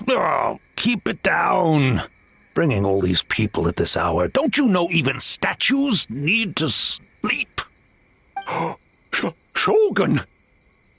Oh, keep it down. Bringing all these people at this hour. Don't you know even statues need to sleep? Shogun!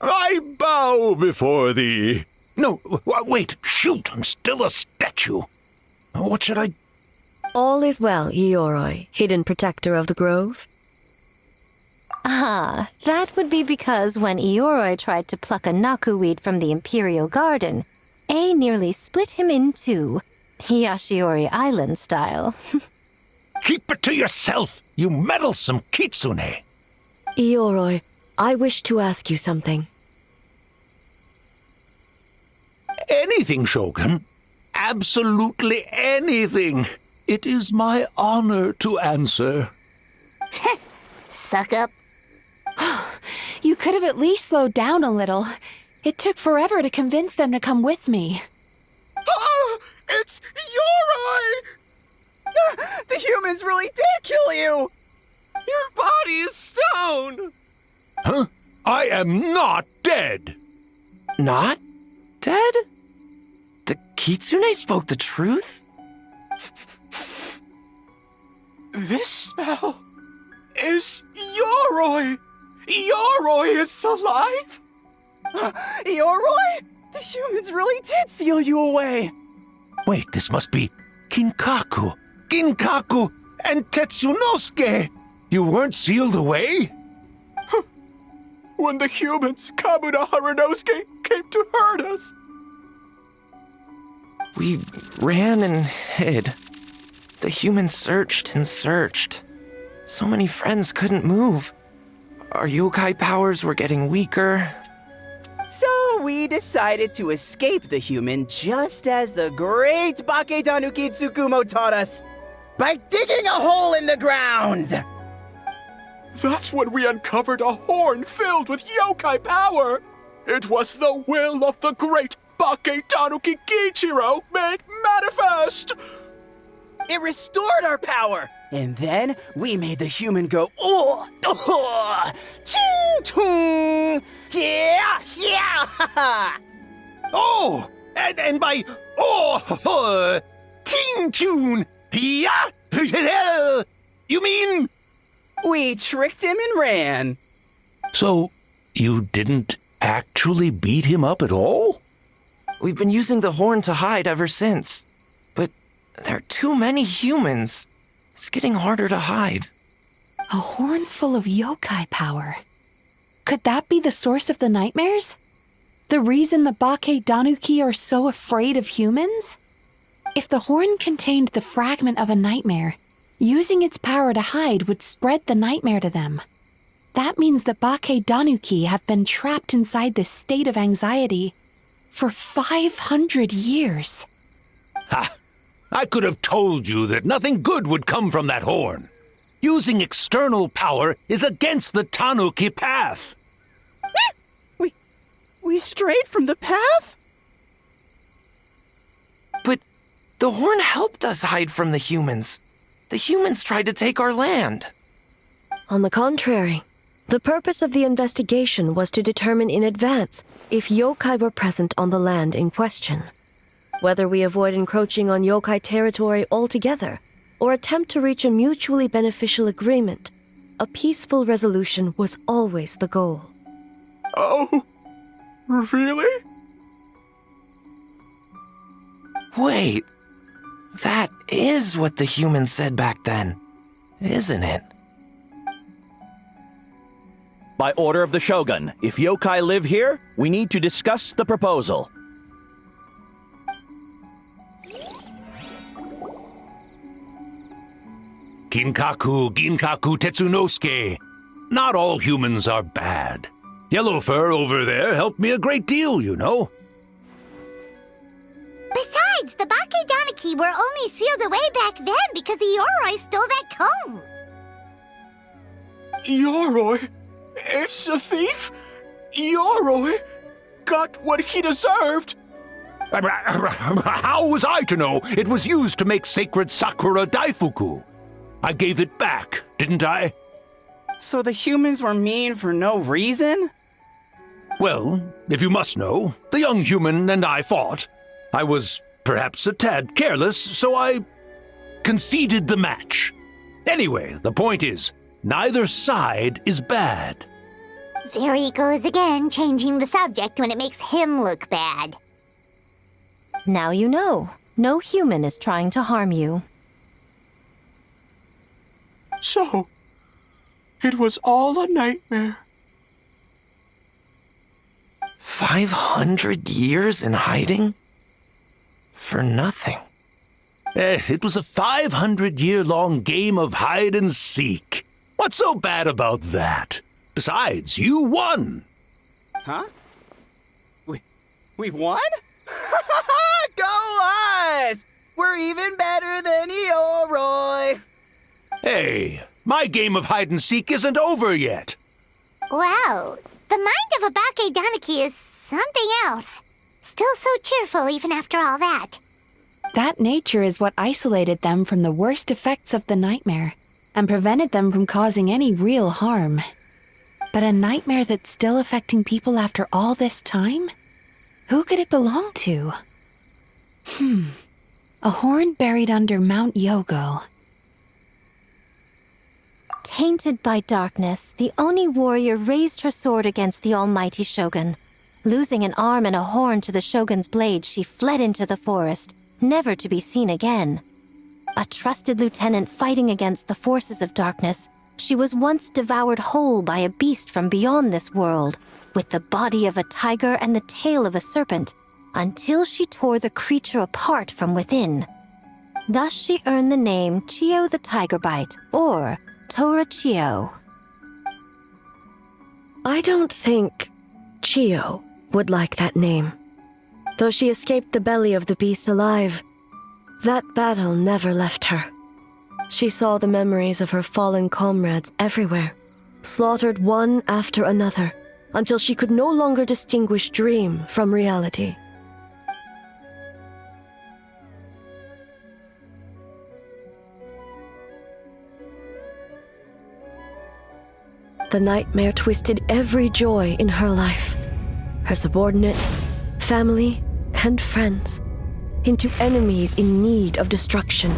I bow before thee. No, wait, shoot, I'm still a statue. What should I... All is well, Ioroi, hidden protector of the grove. Ah, that would be because when Ioroi tried to pluck a nakuweed from the Imperial Garden, A nearly split him in two, Yashiori Island style. Keep it to yourself, you meddlesome kitsune. Ioroi, I wish to ask you something. Anything, Shogun. Absolutely anything. It is my honor to answer. Suck up. You could have at least slowed down a little. It took forever to convince them to come with me. Oh, it's Yoroi! The humans really did kill you! Your body is stone! Huh? I am not dead! Not dead? The Kitsune spoke the truth? This smell is Yoroi! Yoroi is alive! Yoroi? The humans really did seal you away! Wait, this must be Kinkaku, and Tetsunosuke! You weren't sealed away? When the humans, Kamuna Harunosuke, came to hurt us! We ran and hid. The humans searched and searched. So many friends couldn't move. Our yokai powers were getting weaker. So we decided to escape the human just as the great Bakedanuki Tsukumo taught us, by digging a hole in the ground! That's when we uncovered a horn filled with yokai power! It was the will of the great Bakedanuki Kichiro made manifest! It restored our power! And then we made the human go, oh, oh, ching, chung, yeah, yeah, ha, ha. Oh, and by ting tune, yeah, you mean? We tricked him and ran. So, you didn't actually beat him up at all? We've been using the horn to hide ever since. But there are too many humans. It's getting harder to hide. A horn full of yokai power. Could that be the source of the nightmares? The reason the Bakedanuki are so afraid of humans? If the horn contained the fragment of a nightmare, using its power to hide would spread the nightmare to them. That means the Bakedanuki have been trapped inside this state of anxiety for 500 years. Ha! I could have told you that nothing good would come from that horn. Using external power is against the Tanuki path. We strayed from the path? But the horn helped us hide from the humans. The humans tried to take our land. On the contrary, the purpose of the investigation was to determine in advance if yokai were present on the land in question. Whether we avoid encroaching on yokai territory altogether or attempt to reach a mutually beneficial agreement, a peaceful resolution was always the goal. Oh, really? Wait, that is what the humans said back then, isn't it? By order of the Shogun, if yokai live here, we need to discuss the proposal. Ginkaku Tetsunosuke. Not all humans are bad. Yellow Fur over there helped me a great deal, you know. Besides, the Bakedanuki were only sealed away back then because Ioroi stole that comb. Yoroi? It's a thief? Yoroi got what he deserved! How was I to know it was used to make sacred Sakura Daifuku? I gave it back, didn't I? So the humans were mean for no reason? Well, if you must know, the young human and I fought. I was perhaps a tad careless, so I conceded the match. Anyway, the point is, neither side is bad. There he goes again, changing the subject when it makes him look bad. Now you know. No human is trying to harm you. So, it was all a nightmare. 500 years in hiding? For nothing. It was a 500-year-long game of hide and seek. What's so bad about that? Besides, you won. Huh? We won? Go us! We're even better than Eoroy! Hey, my game of hide and seek isn't over yet. Wow, the mind of a Bake Danuki is something else. Still so cheerful even after all that. That nature is what isolated them from the worst effects of the nightmare and prevented them from causing any real harm. But a nightmare that's still affecting people after all this time? Who could it belong to? A horn buried under Mount Yogo. Tainted by darkness, the Oni warrior raised her sword against the almighty shogun. Losing an arm and a horn to the shogun's blade, she fled into the forest, never to be seen again. A trusted lieutenant fighting against the forces of darkness, she was once devoured whole by a beast from beyond this world, with the body of a tiger and the tail of a serpent, until she tore the creature apart from within. Thus she earned the name Chiyo the Tigerbite, or Tora Chiyo. I don't think Chiyo would like that name. Though she escaped the belly of the beast alive, that battle never left her. She saw the memories of her fallen comrades everywhere, slaughtered one after another, until she could no longer distinguish dream from reality. The nightmare twisted every joy in her life, her subordinates, family, and friends, into enemies in need of destruction.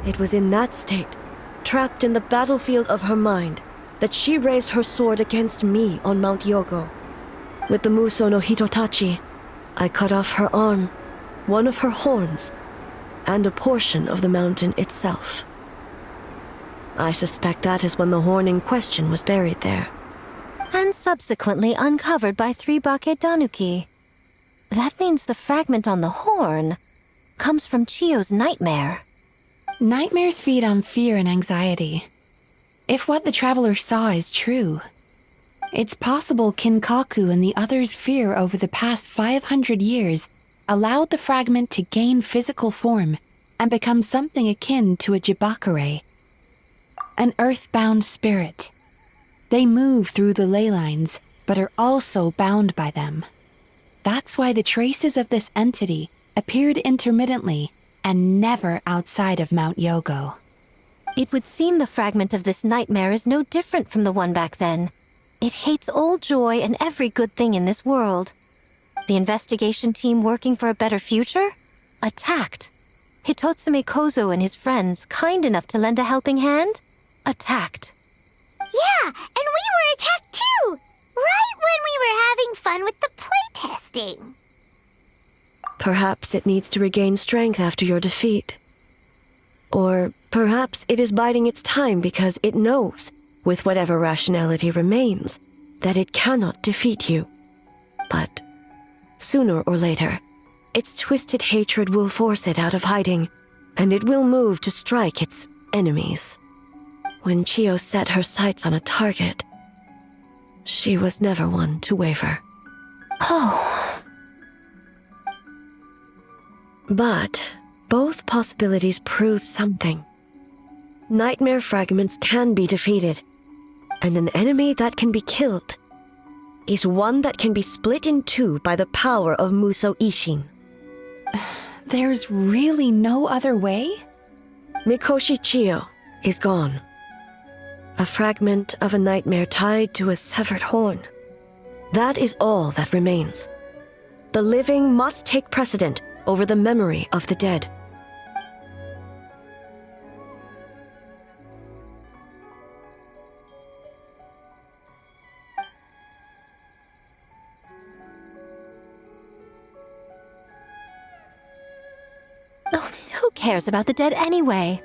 It was in that state, trapped in the battlefield of her mind, that she raised her sword against me on Mount Yogo. With the Muso no Hitotachi, I cut off her arm, one of her horns, and a portion of the mountain itself. I suspect that is when the horn in question was buried there. And subsequently uncovered by 3 Bake Danuki. That means the fragment on the horn comes from Chiyo's nightmare. Nightmares feed on fear and anxiety. If what the traveler saw is true, it's possible Kinkaku and the others' fear over the past 500 years allowed the fragment to gain physical form and become something akin to a jibakure, an earthbound spirit. They move through the ley lines, but are also bound by them. That's why the traces of this entity appeared intermittently and never outside of Mount Yogo. It would seem the fragment of this nightmare is no different from the one back then. It hates all joy and every good thing in this world. The investigation team working for a better future? Attacked. Hitotsume Kozo and his friends, kind enough to lend a helping hand? Attacked. Yeah, and we were attacked too! Right when we were having fun with the playtesting. Perhaps it needs to regain strength after your defeat. Or perhaps it is biding its time because it knows, with whatever rationality remains, that it cannot defeat you. But sooner or later, its twisted hatred will force it out of hiding, and it will move to strike its enemies. When Chiyo set her sights on a target, she was never one to waver. Oh. But both possibilities prove something. Nightmare fragments can be defeated, and an enemy that can be killed is one that can be split in two by the power of Muso Ishin. There's really no other way? Mikoshi Chiyo is gone. A fragment of a nightmare tied to a severed horn. That is all that remains. The living must take precedent over the memory of the dead. Oh, who cares about the dead anyway?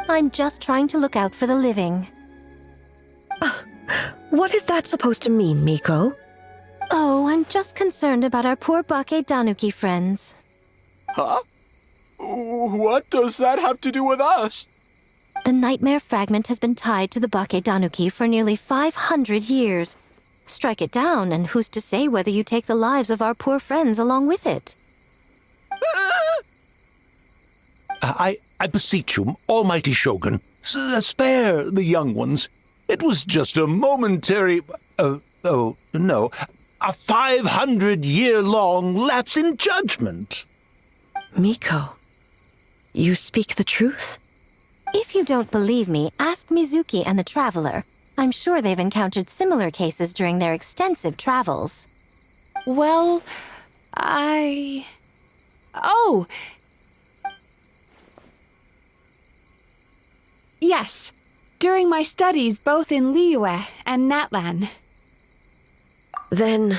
I'm just trying to look out for the living. What is that supposed to mean, Miko? Oh, I'm just concerned about our poor Bake Danuki friends. Huh? What does that have to do with us? The nightmare fragment has been tied to the Bake Danuki for nearly 500 years. Strike it down, and who's to say whether you take the lives of our poor friends along with it? I beseech you, Almighty Shogun, spare the young ones. It was just a momentary... a 500-year-long lapse in judgment. Miko, you speak the truth? If you don't believe me, ask Mizuki and the Traveler. I'm sure they've encountered similar cases during their extensive travels. Well, Oh! Yes, during my studies both in Liyue and Natlan. Then,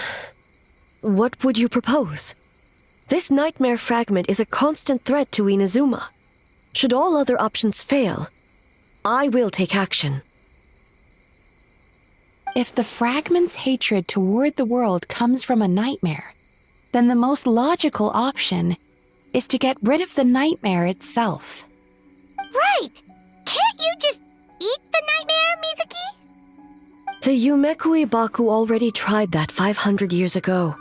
what would you propose? This nightmare fragment is a constant threat to Inazuma. Should all other options fail, I will take action. If the fragment's hatred toward the world comes from a nightmare, then the most logical option is to get rid of the nightmare itself. Right! Can't you just eat the nightmare, Mizuki? The Yumekui Baku already tried that 500 years ago.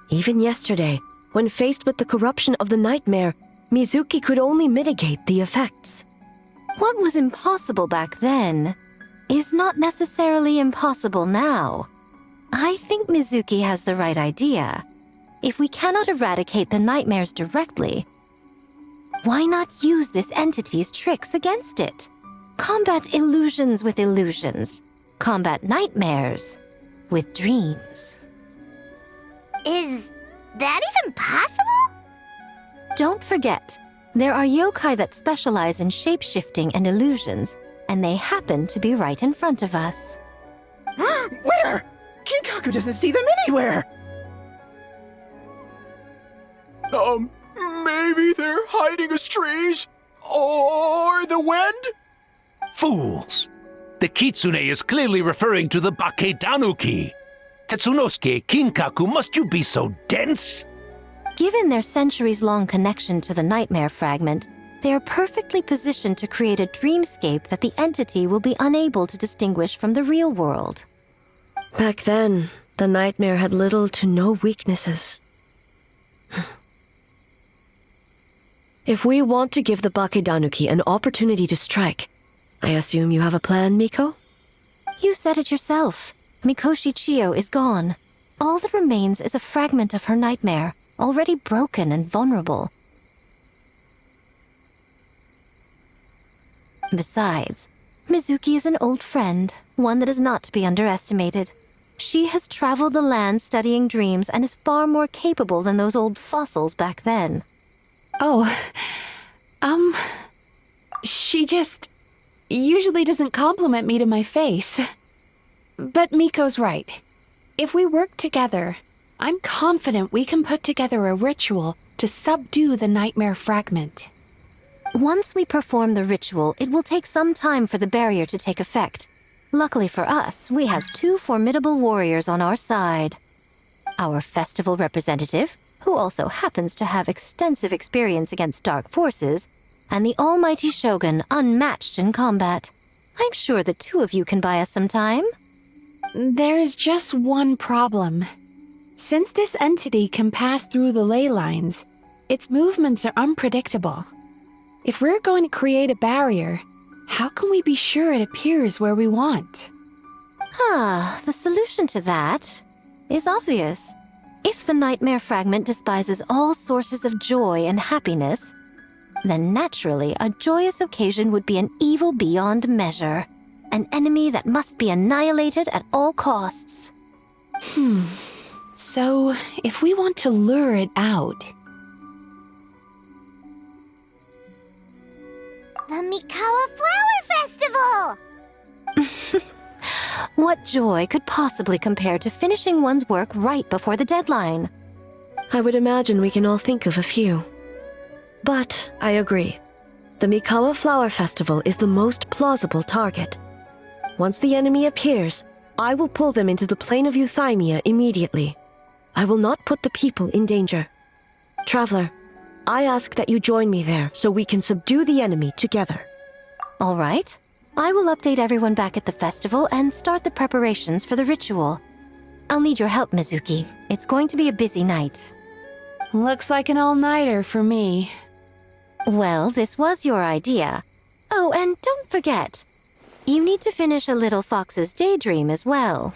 Even yesterday, when faced with the corruption of the nightmare, Mizuki could only mitigate the effects. What was impossible back then is not necessarily impossible now. I think Mizuki has the right idea. If we cannot eradicate the nightmares directly, why not use this entity's tricks against it? Combat illusions with illusions. Combat nightmares with dreams. Is that even possible? Don't forget, there are yokai that specialize in shape-shifting and illusions, and they happen to be right in front of us. Where? Kinkaku doesn't see them anywhere! Maybe they're hiding us trees? Or the wind? Fools! The kitsune is clearly referring to the Bake Danuki. Tetsunosuke, Kinkaku, must you be so dense? Given their centuries-long connection to the nightmare fragment, they are perfectly positioned to create a dreamscape that the entity will be unable to distinguish from the real world. Back then, the nightmare had little to no weaknesses. If we want to give the Bake Danuki an opportunity to strike, I assume you have a plan, Miko? You said it yourself. Mikoshi Chiyo is gone. All that remains is a fragment of her nightmare, already broken and vulnerable. Besides, Mizuki is an old friend, one that is not to be underestimated. She has traveled the land studying dreams and is far more capable than those old fossils back then. Oh, she just usually doesn't compliment me to my face. But Miko's right. If we work together, I'm confident we can put together a ritual to subdue the nightmare fragment. Once we perform the ritual, it will take some time for the barrier to take effect. Luckily for us, we have two formidable warriors on our side. Our festival representative, who also happens to have extensive experience against dark forces, and the almighty Shogun, unmatched in combat. I'm sure the two of you can buy us some time. There's just one problem. Since this entity can pass through the ley lines, its movements are unpredictable. If we're going to create a barrier, how can we be sure it appears where we want? The solution to that is obvious. If the nightmare fragment despises all sources of joy and happiness, then naturally a joyous occasion would be an evil beyond measure. An enemy that must be annihilated at all costs. So, if we want to lure it out, The Mikawa Flower Festival! What joy could possibly compare to finishing one's work right before the deadline? I would imagine we can all think of a few. But I agree. The Mikawa Flower Festival is the most plausible target. Once the enemy appears, I will pull them into the plain of Euthymia immediately. I will not put the people in danger. Traveler, I ask that you join me there so we can subdue the enemy together. All right. I will update everyone back at the festival and start the preparations for the ritual. I'll need your help, Mizuki. It's going to be a busy night. looks like an all-nighter for me. Well, this was your idea. Oh, and don't forget, you need to finish a little fox's daydream as well.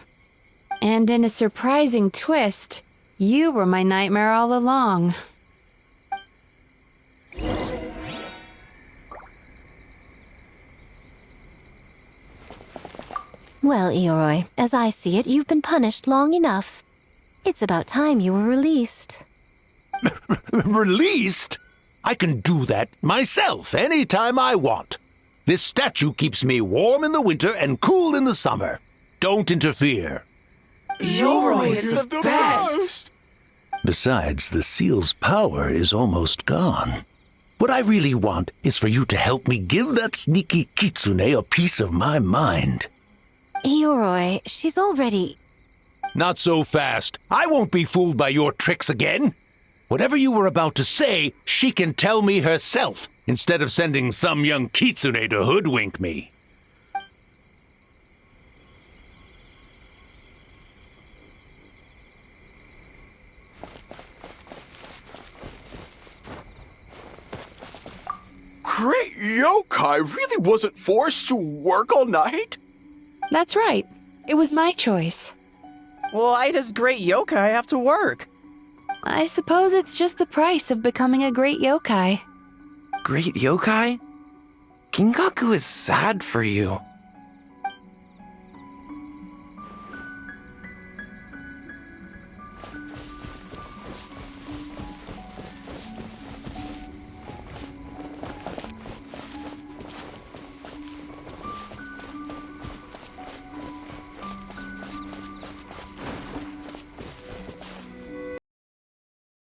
And in a surprising twist, you were my nightmare all along. Well, Ioroi, as I see it, you've been punished long enough. It's about time you were released. Released? I can do that myself anytime I want. This statue keeps me warm in the winter and cool in the summer. Don't interfere. Yoroi is the best! Besides, the seal's power is almost gone. What I really want is for you to help me give that sneaky kitsune a piece of my mind. Ioroi, she's already... Not so fast. I won't be fooled by your tricks again. Whatever you were about to say, she can tell me herself, instead of sending some young kitsune to hoodwink me. Great yokai really wasn't forced to work all night? That's right. It was my choice. Why does great yokai have to work? I suppose it's just the price of becoming a great yokai. Great yokai? Kingaku is sad for you.